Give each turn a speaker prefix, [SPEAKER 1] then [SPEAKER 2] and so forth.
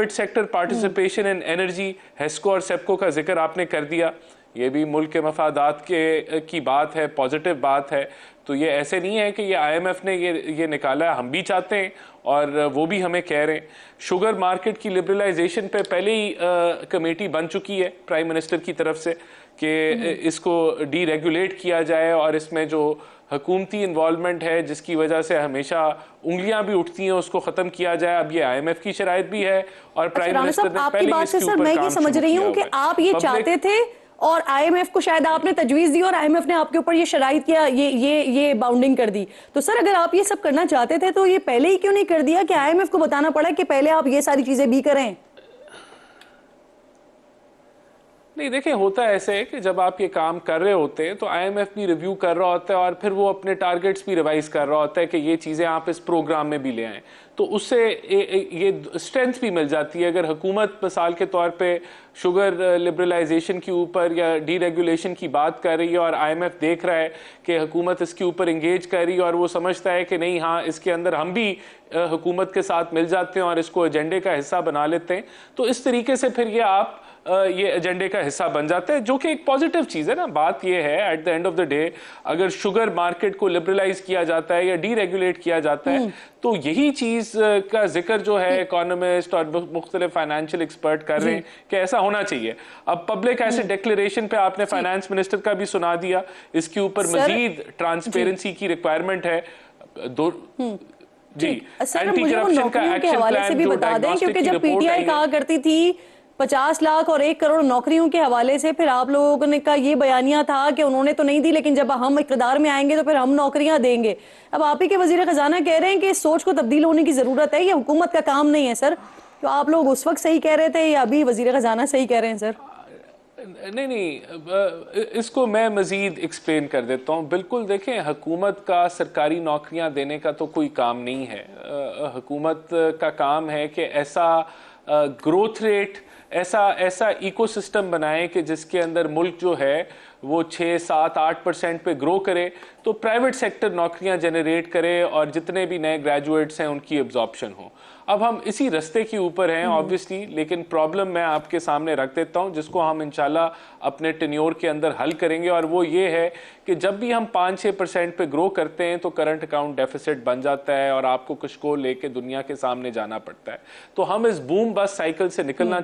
[SPEAKER 1] Private sector participation in energy, Hesco और सेप्को का जिक्र आपने कर दिया। ये भी मुल्क के मफादात की बात है, पॉजिटिव बात है। तो ये ऐसे नहीं है कि ये IMF ने ये निकाला है, हम भी चाहते हैं और वो भी हमें कह रहे हैं। शुगर मार्केट की लिबरलाइजेशन पे पहले ही कमेटी बन चुकी है प्राइम मिनिस्टर की तरफ से कि इसको डीरेगुलेट किया जाए और इसमें जो हुकूमती इन्वॉल्वमेंट है जिसकी वजह से हमेशा उंगलियां भी उठती हैं उसको खत्म किया जाए। अब ये IMF की शराइत भी है और प्राइम मिनिस्टर ने पहले इसके ऊपर काम शुरू किया हुआ है।
[SPEAKER 2] मैं ये समझ रही हूँ कि आप ये चाहते थे और IMF को शायद आपने तजवीज दी और IMF ने आपके ऊपर ये शराइत किया, ये बाउंडिंग कर दी। तो सर अगर आप ये सब करना चाहते थे तो ये पहले ही क्यों नहीं कर दिया कि IMF को बताना पड़ा कि पहले आप ये सारी चीजें भी करें?
[SPEAKER 1] नहीं देखिए, होता ऐसे है कि जब आप ये काम कर रहे होते हैं तो IMF भी रिव्यू कर रहा होता है और फिर वो अपने टारगेट्स भी रिवाइज कर रहा होता है कि ये चीज़ें आप इस प्रोग्राम में भी ले आएँ, तो उससे ये स्ट्रेंथ भी मिल जाती है। अगर हुकूमत मिसाल के तौर पे शुगर लिबरलाइजेशन के ऊपर या डीरेगुलेशन की बात कर रही है और IMF देख रहा है कि हुकूमत इसके ऊपर इंगेज कर रही है और वो समझता है कि नहीं, हाँ इसके अंदर हम भी हुकूमत के साथ मिल जाते हैं और इसको एजेंडे का हिस्सा बना लेते हैं, तो इस तरीके से फिर ये आप ये एजेंडे का हिस्सा बन जाता है, जो कि एक पॉजिटिव चीज़ है ना। बात ये है at the end of the day, अगर शुगर मार्केट को लिबरलाइज किया जाता है या डीरेगुलेट किया जाता है तो यही चीज़ का जिक्र जो है इकोनॉमिस्ट और मुख्तलिफ फाइनेंशियल एक्सपर्ट कर रहे हैं कि ऐसा होना चाहिए। अब पब्लिक एसेट डिक्लेरेशन पे आपने फाइनेंस मिनिस्टर का भी सुना दिया, इसके ऊपर मजीद ट्रांसपेरेंसी की रिक्वायरमेंट है। जी, एंटी करप्शन का एक्शन प्लान जो डायग्नोस्टिक की रिपोर्ट आई है,
[SPEAKER 2] कहा करती थी 50 लाख और 1 करोड़ नौकरियों के हवाले से, फिर आप लोगों ने का ये बयानिया था कि उन्होंने तो नहीं दी लेकिन जब हम इक़्तिदार में आएंगे तो फिर हम नौकरियां देंगे। अब आप ही के वजीर खजाना कह रहे हैं कि इस सोच को तब्दील होने की जरूरत है, ये हुकूमत का काम नहीं है। सर तो आप लोग उस वक्त सही कह रहे थे या अभी वजीर खजाना सही कह रहे हैं? सर
[SPEAKER 1] नहीं, इसको मैं मजीद एक्सप्लेन कर देता हूँ। बिल्कुल देखें, हुकूमत का सरकारी नौकरियां देने का तो कोई काम नहीं है। हुकूमत का काम है कि ऐसा ग्रोथ रेट, ऐसा इकोसिस्टम बनाएं कि जिसके अंदर मुल्क जो है वो 6, 7, 8% पे ग्रो करे, तो प्राइवेट सेक्टर नौकरियां जनरेट करे और जितने भी नए ग्रेजुएट्स हैं उनकी एब्जॉर्प्शन हो। अब हम इसी रास्ते के ऊपर हैं ऑब्वियसली, लेकिन प्रॉब्लम मैं आपके सामने रख देता हूं जिसको हम इंशाल्लाह अपने टेन्योर के अंदर हल करेंगे, और वो ये है कि जब भी हम 5-6% पे ग्रो करते हैं तो करंट अकाउंट डेफिसिट बन जाता है और आपको कुछ को लेके दुनिया के सामने जाना पड़ता है। तो हम इस बूम बस्ट साइकिल से निकलना